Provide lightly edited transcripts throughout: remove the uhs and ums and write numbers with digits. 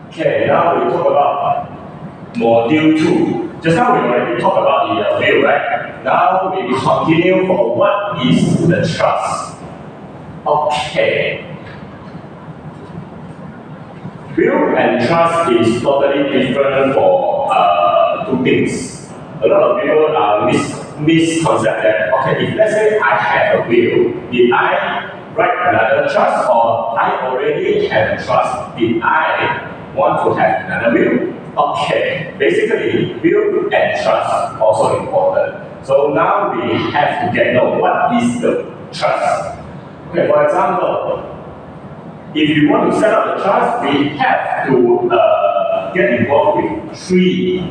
Okay, now we talk about module 2. Just now we already talked about the will, right? Now we continue for what is the trust. Okay. Will and trust is totally different for two things. A lot of people are misconcept that, okay, if let's say I have a will, did I write another trust, or I already have a trust, did I want to have another will? Okay, basically, will and trust are also important. So now we have to know what is the trust. Okay, for example, if you want to set up the trust, we have to get involved with three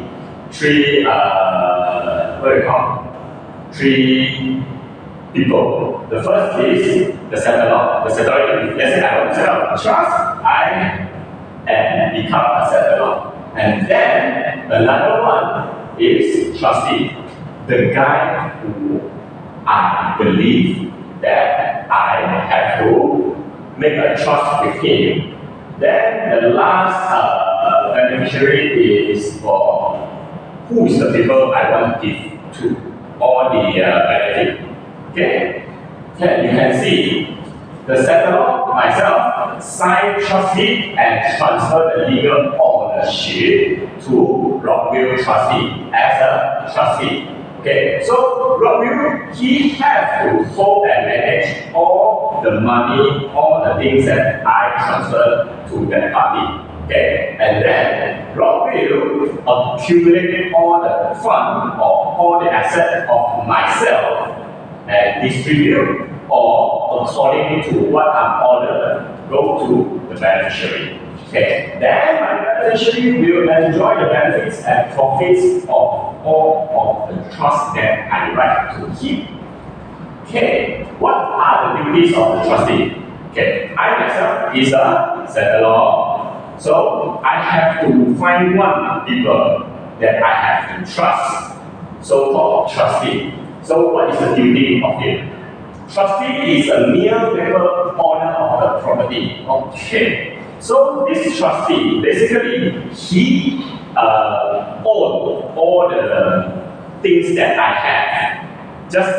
people. The first is the settlor. The settlor, let's say I want to set up a trust, I and become a settlor. And then another one is trustee, the guy who I believe that I have to make a trust with him. Then the last beneficiary is for who is the people I want to give to all the benefit. Okay? Then you can see the settlor, myself, sign trust deed and transfer the legal ownership to Rockville trustee as a trustee. Okay, so Rockville, he has to hold and manage all the money, all the things that I transfer to that party. Okay, and then Rockville accumulate all the fund or all the assets of myself and distribute, or according to what I'm ordered, go to the beneficiary. Okay, then my beneficiary will enjoy the benefits and profits of all of the trust that I write to him. Okay, what are the duties of the trustee? Okay, I myself is a settlor, so I have to find one people that I have to trust, so-called trustee. So what is the duty of him? Trustee is a mere paper owner of the property. Okay. So this trustee, basically, he owns all the things that I have, just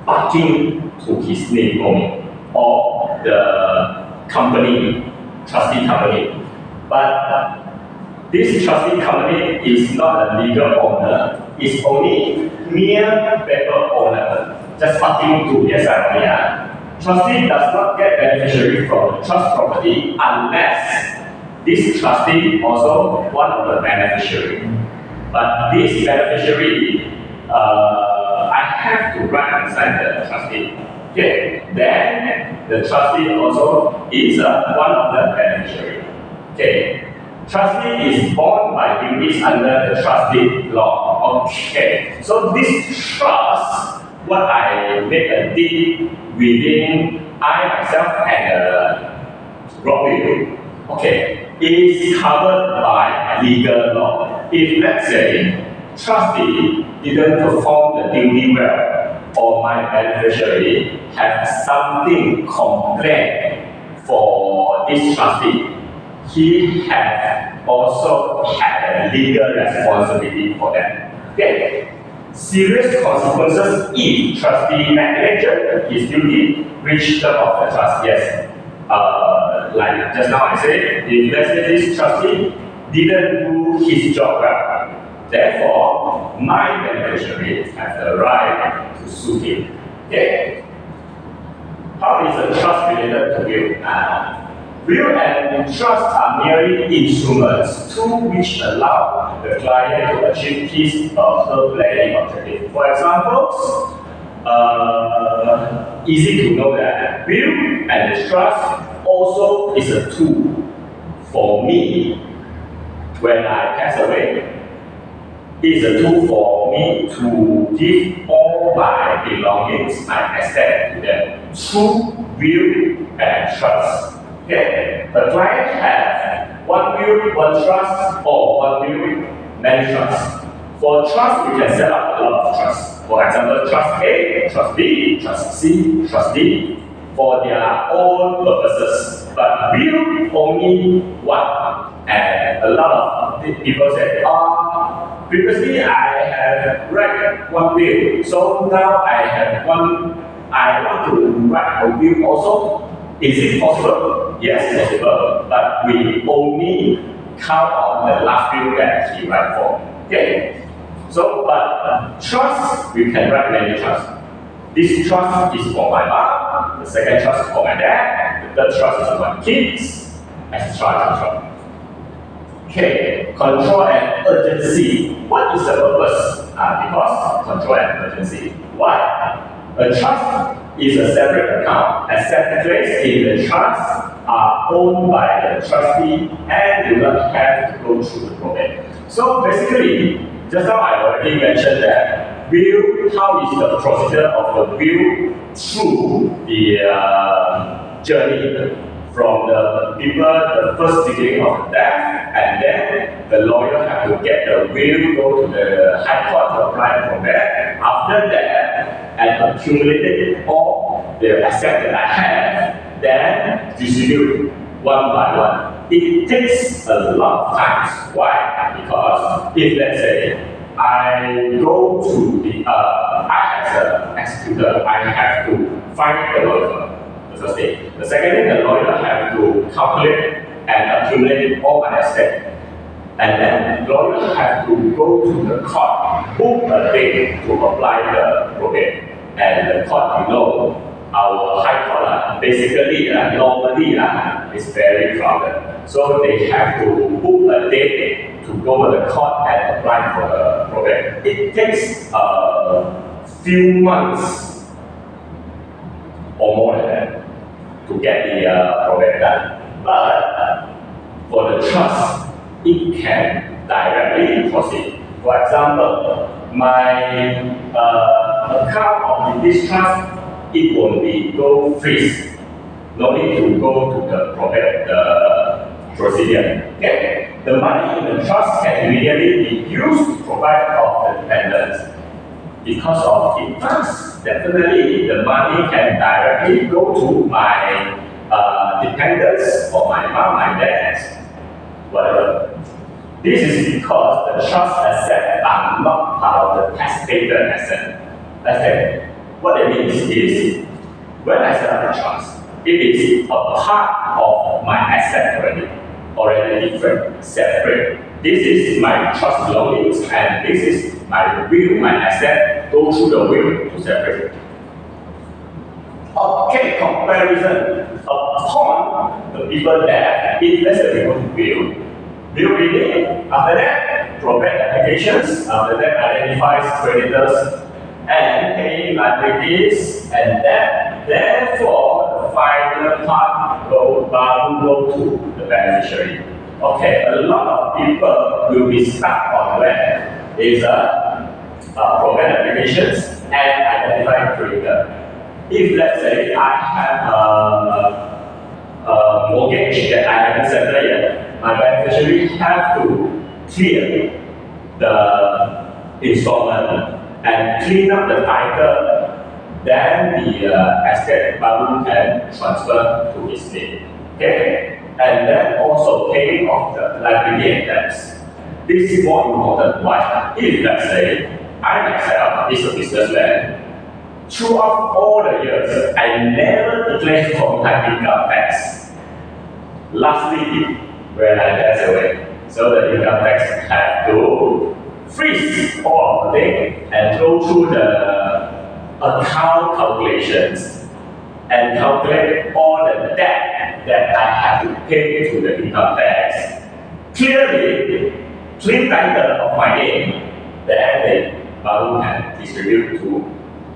parking to his name only, or the company, trustee company. But this trustee company is not a legal owner, it's only mere paper owner, just parking to their side. Trustee does not get beneficiary from the trust property unless this trustee also one of the beneficiary. But this beneficiary, I have to write inside the trustee. Okay, then the trustee also is one of the beneficiary. Okay, trustee is bound by duties under the trustee law. Okay, so this trust, what I make a deed within I myself and Rockville, okay, is covered by legal law. If let's say trustee didn't perform the duty well, or my beneficiary have something complaint for this trustee, he has also had a legal responsibility for that. Okay. Serious consequences if trustee neglected his duty, breach term of the trust. Yes, like just now I said, if let's say this trustee didn't do his job well, therefore my beneficiary has the right to sue him. Okay. How is a trust related to will? Will and trust are merely instruments through which allow the client to achieve his or her planning objective. For example, easy to know that will and trust also is a tool for me when I pass away. It is a tool for me to give all my belongings, my assets to them through will and trust. Okay, the client has one will, one trust, or one will, many trusts. For trust, we can set up a lot of trusts. For example, trust A, trust B, trust C, trust D, for their own purposes. But will only one, and And a lot of people say, previously I have read one will, so now I want to write a will also. Is it possible? Yes, possible, but we only count on the last will that he write for. Okay? So, but trust, we can write many trusts. This trust is for my mom, the second trust is for my dad, the third trust is for my kids, etc. Okay, control and urgency. What is the purpose? Because control and urgency. Why? A trust is a separate account. Asset placed in the trust are owned by the trustee and do not have to go through the probate. So basically, just now I already mentioned that will, how is the procedure of the will through the journey from the people, the first beginning of the death, and then the lawyer have to get the will, go to the high court to apply for that. After that, and accumulated all the assets that I have, then distribute one by one. It takes a lot of time. Why? Because if let's say I go to the, I as an executor, I have to find the lawyer. The first thing. The second thing, the lawyer have to calculate and accumulate all my assets. And then the lawyer have to go to the court, book a date to apply the probate. And the court, our high court, basically, normally, is very crowded. So they have to book a date to go to the court and apply for the probate. It takes a few months or more than that to get the probate done. But for the trust, it can directly proceed. For example, my account of this trust, it will be go freeze. No need to go to the probate procedure. Okay? The money in the trust can immediately be used to provide for the dependents. Because of the trust, definitely the money can directly go to my dependents or my mom, my dad, whatever. This is because the trust assets are not part of the testator asset. What it means is, when I set up the trust, it is a part of my asset already different, separate. This is my trust belongings, and this is my will, my asset, go through the will to separate. Okay, comparison upon the people that, if let's say we go to will reading, after that, probate applications, after that, identifies creditors and paying liabilities, and that, therefore, the final part will go to the beneficiary. Okay, a lot of people will be stuck on where is probate applications and identifying creditor. If let's say I have a mortgage that I haven't settled yet, my beneficiary have to clear the installment and clean up the title, then the estate baru can transfer to his name. Okay? And then also paying off the liability and debts. This is more important. Why? If let's say I myself is a businessman, throughout all the years, I never declared for my income tax. Lastly, when I pass away, so the income tax have to freeze all of the thing and go through the account calculations and calculate all the debt that I have to pay to the income tax. Clearly, clean title of my name, then the baru can distribute to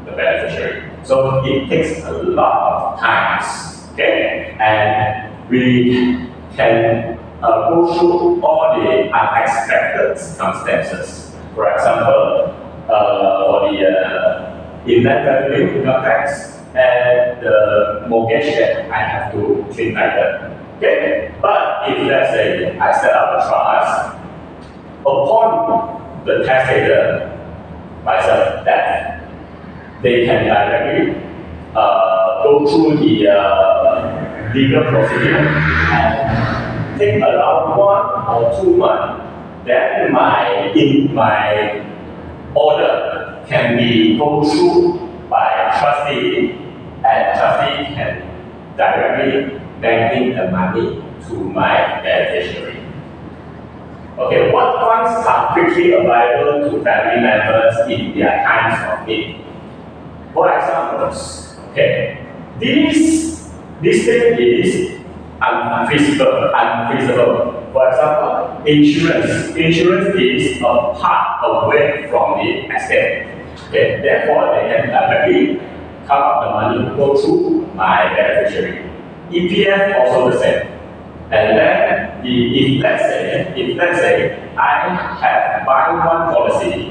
the beneficiary. So it takes a lot of times, okay? And we can go through all the unexpected circumstances. For example, for the inland revenue income tax and the mortgage that I have to clean title. Okay? But if let's say I set up a trust, upon the testator myself death, they can directly go through the legal procedure and take around 1 or 2 months, then my order can be go through by trustee, and trustee can directly banking the money to my beneficiary. Okay, what funds are quickly available to family members in their times of need? For examples, okay, this thing is unfeasible. For example, insurance. Insurance is a part away from the estate. Okay, therefore they can directly come up the money go to my beneficiary. EPF also the same. And then if let's say I have buy one policy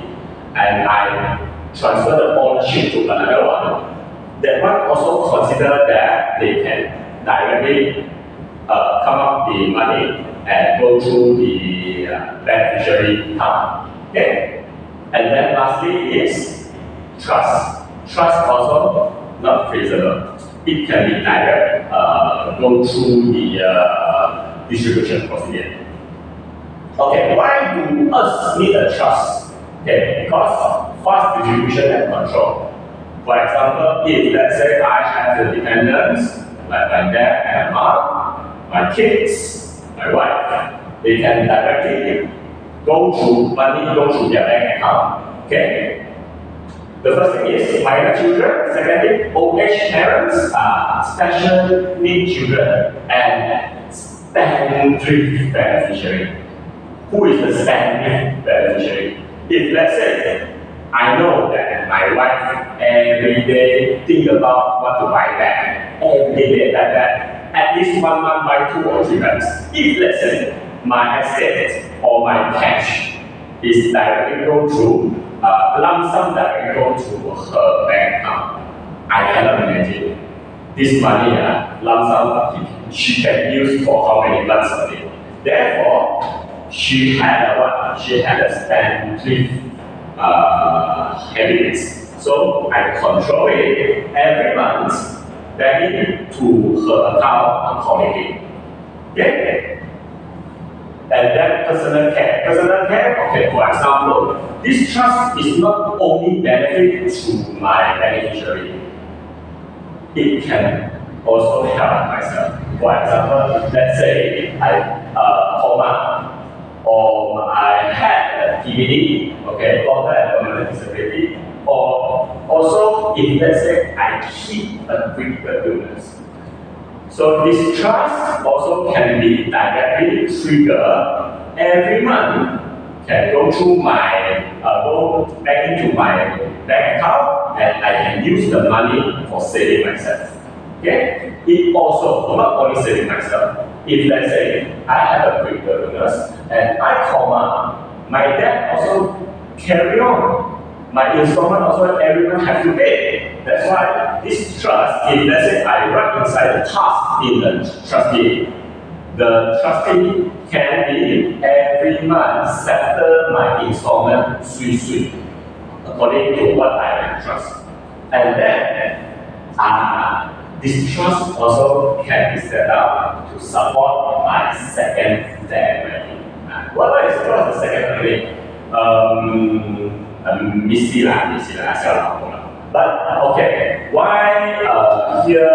and I transfer the ownership to another one, that one also consider that they can directly come up the money and go through the beneficiary account. Okay. And then lastly is trust. Trust also not feasible. It can be direct go through the distribution procedure. Okay, why do us need a trust? Okay, because fast distribution and control. For example, if let's say I have the dependents, like my dad and mom, my kids, my wife, they can directly go through their bank account. Okay. The first thing is minor children. Second thing, old age parents, special need children, and spendthrift beneficiary. Who is the spendthrift beneficiary? If let's say I know that my wife every day think about what to buy back, every day buy back, at least 1 month buy 2 or 3 bags. If let's say my asset or my cash is directly go through lump sum directly go to her bank account, I cannot imagine this money lump sum she can use for how many months only. Therefore, she had a spendthrift habits. So I control it every month, back it to her account accordingly. Okay. And then personal care. Personal care, okay, for example, this trust is not only benefit to my beneficiary, it can also help myself. For example, let's say I coma, or I had a TBD, okay, or I have permanent disability, or also if let's say I keep a critical illness. So this trust also can be directly triggered every month, can go through go back into my bank account, and I can use the money for saving myself. Okay? It also not only saving myself. If let's say I have a critical illness and I coma, my debt also carry on. My installment also every month have to pay. That's why this trust, if let's say I write inside the task in the trustee can be every month settle my installment sweet according to what I trust. And then this trust also can be set up to support my second family. What is the second family? Missy lah, but okay, why here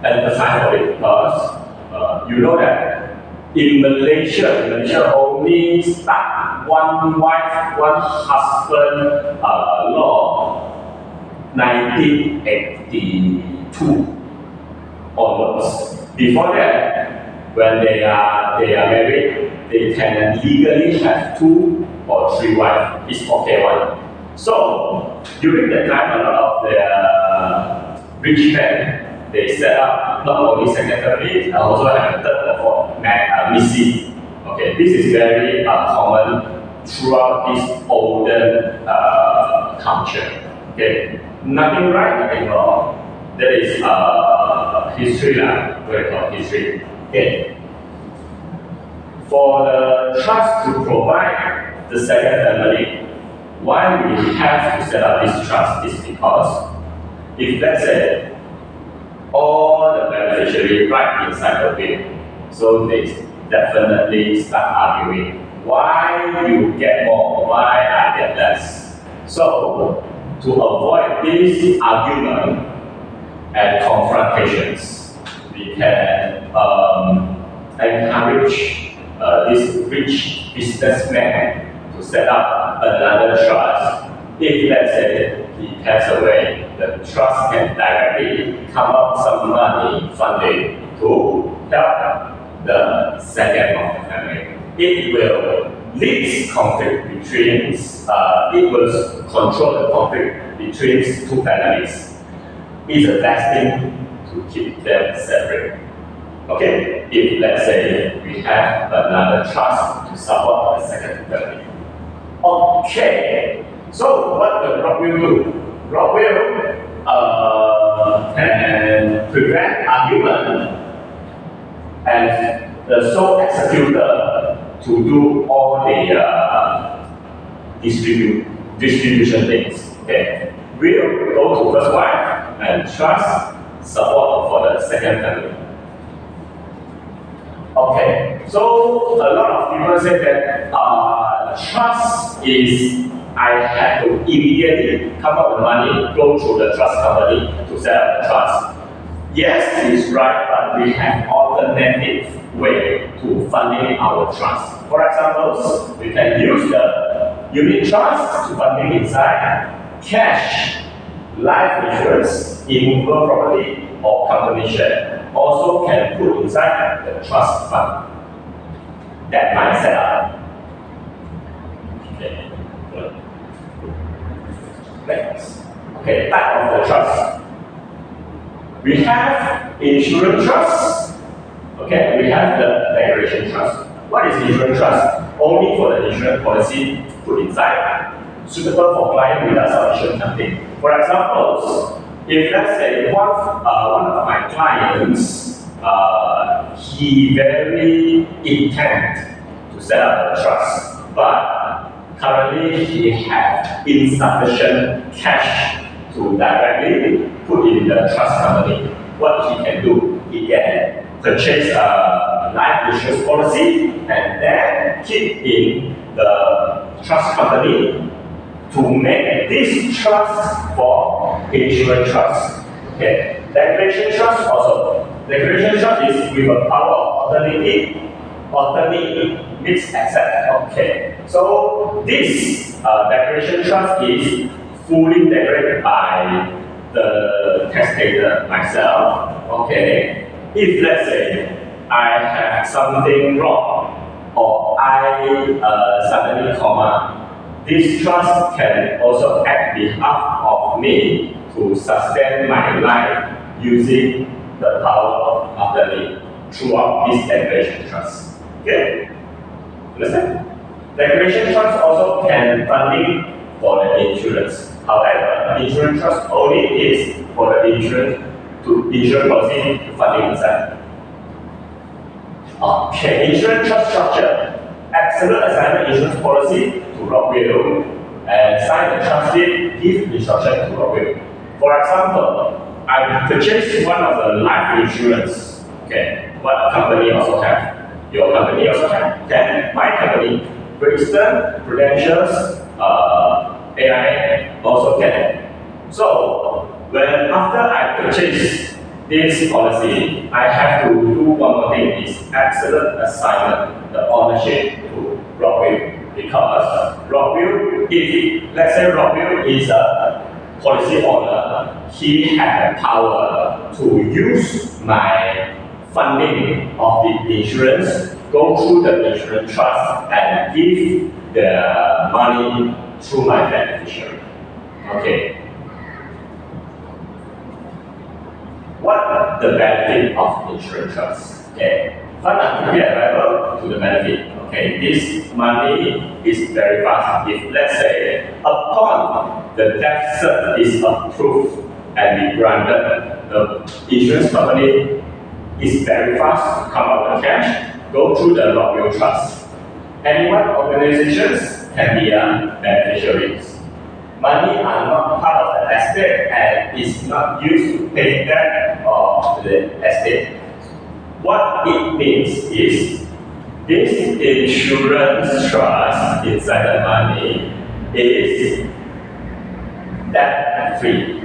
emphasize on it? Because you know that in Malaysia only start one wife, one husband law 1982 onwards. Before that, when they are married, they can legally have 2 or 3 wives. It's okay one. So during that time, a lot of the rich men, they set up not only second family, also have a third or fourth missy. Okay, this is very common throughout this olden culture. Okay, nothing right, nothing wrong. That is history lah, what we call history. Okay. For the trust to provide the second family, why we have to set up this trust is because if let's say all the beneficiaries right inside the will, so definitely start arguing. Why you get more? Why I get less? So, to avoid this argument and confrontations, we can encourage this rich businessman to set up another trust. If, let's say, he passes away, the trust can directly come up some money funding to help the second of the family. It will lead conflict between, it will control the conflict between two families. It's the best thing to keep them separate. Okay, if let's say we have another trust to support the second family. Okay, so what the Rock will do? Rock will can prevent argument and the sole executor to do all the distribution things. Okay, will go to first wife and trust support for the second family. Okay, so a lot of people say that trust is I have to immediately come up with money, go through the trust company to set up the trust. Yes, it's right, but we have alternative way to funding our trust. For example, we can use the unit trust to funding inside cash, life insurance, immovable property, or company share. Also can put inside the trust fund. That might set up. Okay, good. Next. Okay, type of the trust. We have insurance trust. Okay, we have the declaration trust. What is insurance trust? Only for the insurance policy put inside, suitable for client without sufficient funding. For example, if let's say one of my clients, he very intent to set up a trust, but currently he has insufficient cash to directly put in the trust company. What he can do, he can purchase a life insurance policy and then keep in the trust company to make this trust for insurance trust. Okay, declaration trust also. Declaration trust is with a power of alternate mixed asset. Okay, so this declaration trust is fully declared by the testator myself. Okay, if let's say I have something wrong or I suddenly coma, this trust can also act behalf of me to sustain my life using the power of attorney throughout this declaration trust. Okay? Understand? Declaration trust also can funding for the insurance. However, insurance trust only is for the insurance policy to funding inside. Okay, insurance trust structure. Absolute assignment insurance policy to Rock will and sign the trust deed, give instruction to Rock will. For example, I purchased one of the life insurance. Okay, what company also have? Your company also have? Then my company, Great Eastern, Prudential, AIA also can. So when after I purchase this policy, I have to do one more thing, is absolute assignment, the ownership to Rockville. Because Rockville, if let's say Rockville is a policy owner, he has the power to use my funding of the insurance, go through the insurance trust and give the money through my beneficiary. Okay. What the benefit of insurance trust? Okay. Fund are typically available to the benefit. Okay. This money is very fast. If let's say upon the death cert is approved and be granted, the insurance company is very fast to come up with cash, go through the Rockville Trust. Anyone organizations can be beneficiaries. Money are not part of the estate and is not used to pay debt of the estate. What it means is this insurance trust inside the money is debt free.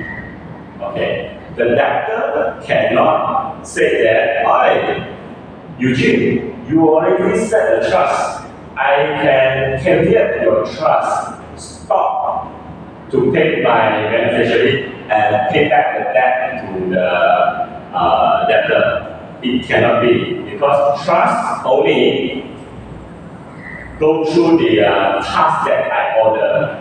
Okay, the debtor cannot say that, "Hi, Eugene, you already set the trust. I can caveat your trust. Stop to pay my beneficiary and pay back the debt to the debtor." It cannot be, because trust only go through the task that I order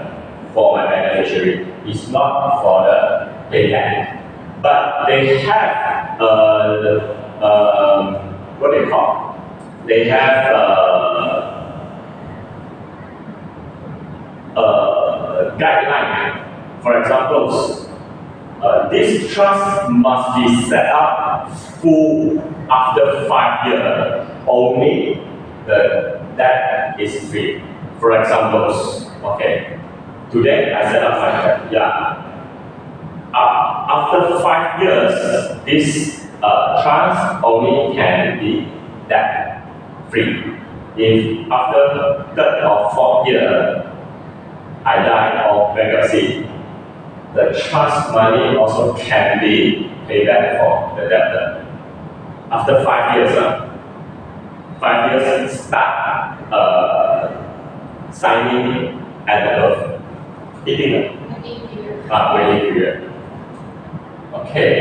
for my beneficiary. It's not for the payback. But they have what they call? They have guideline. For example, this trust must be set up full after 5 years. Only the debt is free. For example, okay, today I set up 5 years. Yeah. After 5 years, this trust only can be debt free. If after 3rd or 4th year I die of bankruptcy, the trust money also can be paid back for the debtor. After 5 years, 5 years start signing at the birth. Waiting period. Okay.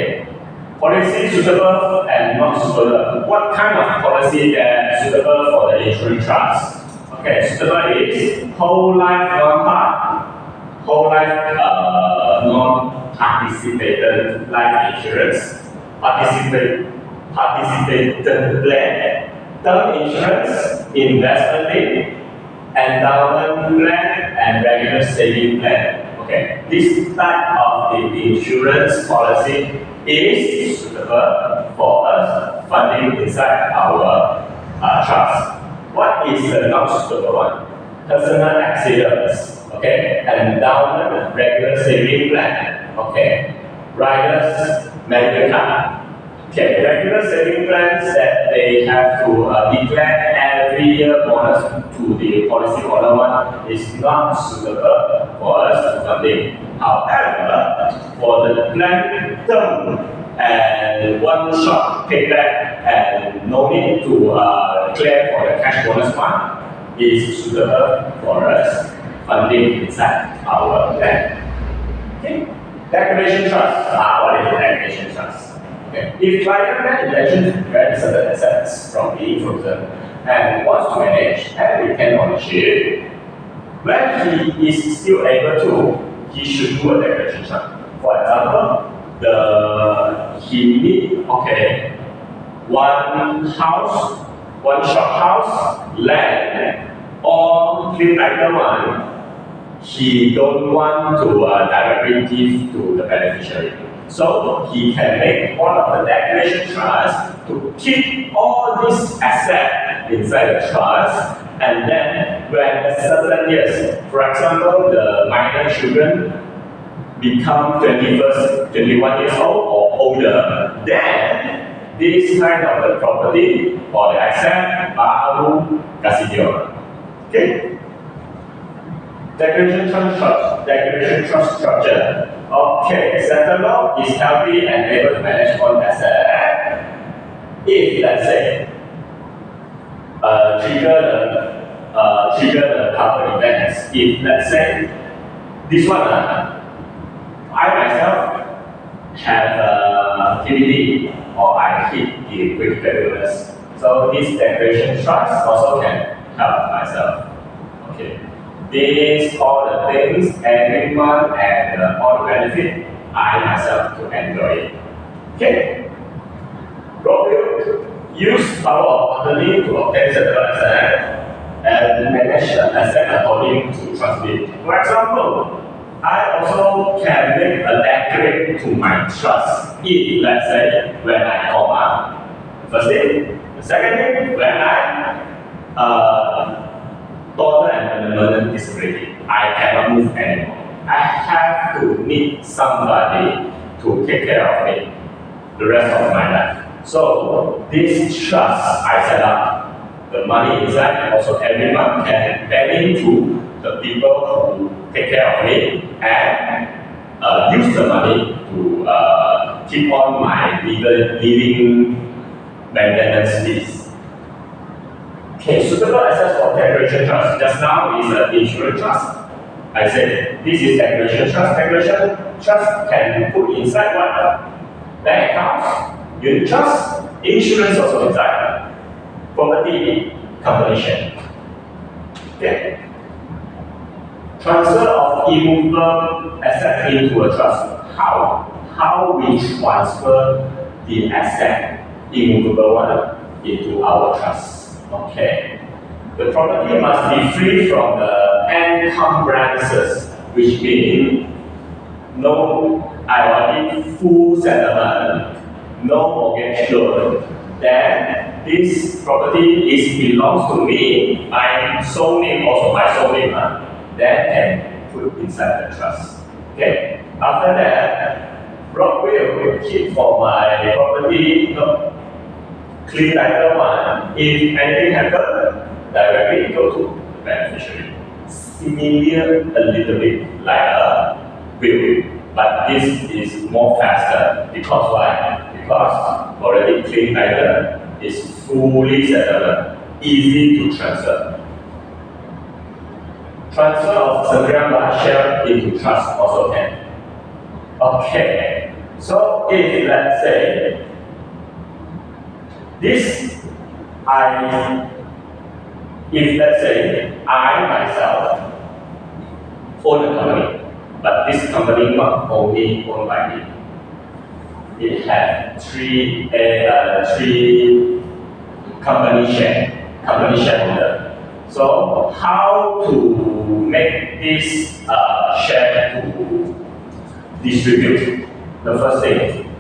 Policy suitable and not suitable. What kind of policy that suitable for the insurance trust? Okay, suitable is whole life non-part, whole life non-participated life insurance, participated plan, term insurance, investment link, endowment plan, and regular saving plan. Okay, this type of the insurance policy is suitable for us funding inside our trust. What is the non-suitable one? Personal accidents, okay, endowment, regular saving plan, okay, riders, medical card. Okay, regular saving plans that they have to declare every year bonus to the policy holder one is not suitable for us to funding. However, for the plan term and one shot payback and no need to clear for the cash bonus one is suitable for us funding inside our plan. Okay, declaration trust. What is the declaration trust? Okay. If client had intention to grant certain assets from being frozen and wants to manage and retain ownership, when he is still able to, he should do a declaration trust. For example, he need one house, one shop house, land, or three item one. He don't want to directly give to the beneficiary. So he can make one of the declaration trust to keep all these assets inside the trust, and then when a certain years, for example, the minor children become 21 years old or older, then this kind of the property or the asset baru kasih dia orang. Okay? Declaration trust structure. Okay, settler is healthy and able to manage one asset. If let's say trigger the couple events. If let's say this one, I myself have TBD or I hit the critical illness. So this declaration trust also can help myself. Okay. These all the things, every month and all the benefit, I myself to enjoy it. Okay. Robiu use power of attorney to obtain certain asset and manage the asset according to trust deed. For example, I also can make a decree to my trust if, let's say, when I coma. First thing. The second thing, when I total and permanent disability, I cannot move anymore. I have to need somebody to take care of me the rest of my life. So this trust I set up, the money inside, and also every month can pay to the people who take care of me and use the money to keep on my living maintenance fees. Okay, suitable assets for declaration trust. Just now is an insurance trust. I said this is declaration trust. Declaration trust can put inside what? Bank accounts, unit trust, insurance also inside. Property, company share. Okay. Transfer of immovable asset into a trust. How? How we transfer the asset, immovable one, into our trust. Okay. The property must be free from the encumbrances, which means no IOD full settlement, no mortgage loan. Then this property belongs to me, my sole name, also my sole name. Then can put inside the trust. Okay. After that, Rock will keep for my property, clean title one. If anything happens, directly go to the beneficiary. Similar a little bit like a will, but this is more faster. Because why? Because already clean title is fully settled, easy to transfer. Transfer of Sangriang share into trust also can. Okay, so if let's say if let's say I myself own a company, but this company not only owned by me, it has three company shareholder. So how to make this share to distribute? The first thing,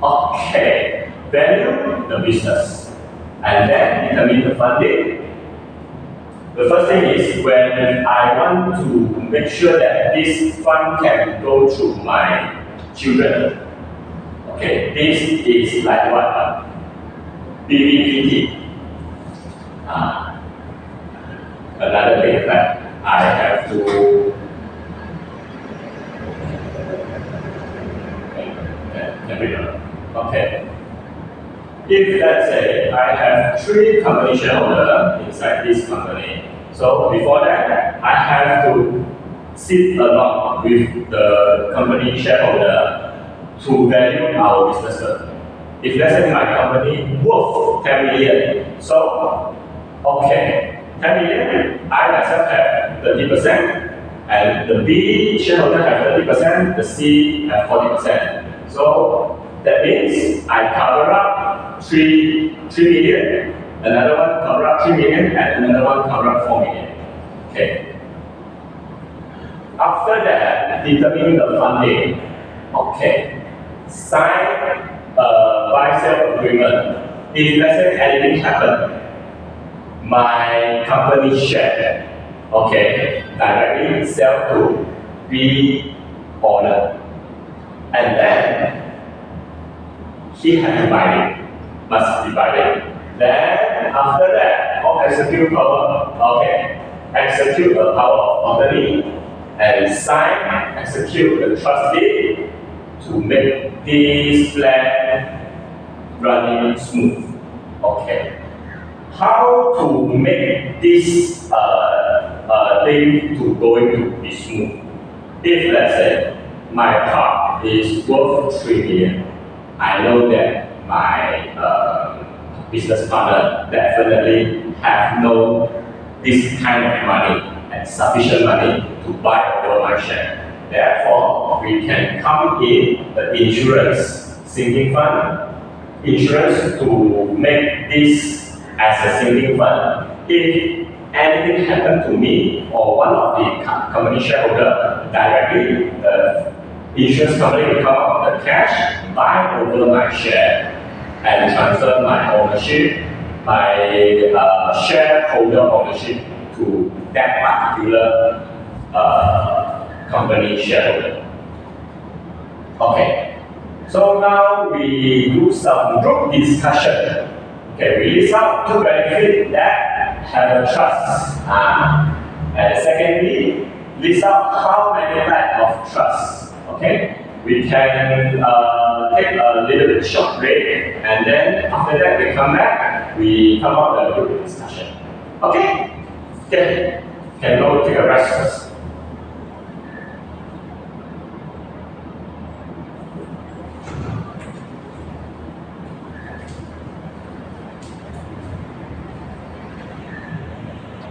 okay, value the business, and then determine the funding. The first thing is when I want to make sure that this fund can go to my children. Okay, this is like what? BBPT. Another thing that I have to okay. If let's say I have 3 company shareholders inside this company, so before that I have to sit along with the company shareholder to value our business. If let's say my company worth 10 million, so okay, 10 million, I myself have 30%, and the B shareholder have 30%, the C have 40%. So that means I cover up 3 million, another one cover up 3 million, and another one cover up 4 million. Okay. After that, determine the funding. Okay. Sign a buy-sell agreement. If let's say anything happens, my company share, okay, directly sell to B owner, and then he has to buy it, must be buy it. Then after that, execute power, okay, execute the power of attorney and sign, execute the trust deed to make this plan running smooth. Okay. How to make this thing to going to be smooth? If let's say my part is worth 3 million, I know that my business partner definitely have no this kind of money and sufficient money to buy over my share. Therefore, we can come in the insurance sinking fund, insurance to make this as a sinking fund. If anything happened to me or one of the company shareholder directly, the insurance company will come up with the cash, buy over my share, and transfer my ownership, my shareholder ownership to that particular company shareholder. Okay, so now we do some group discussion. Okay, we list out two benefits that have a trust. And secondly, list out how many types of trust. Okay, we can take a little bit short break, and then after that we come back, we come up with a group discussion. Okay? Okay, can go take a rest first.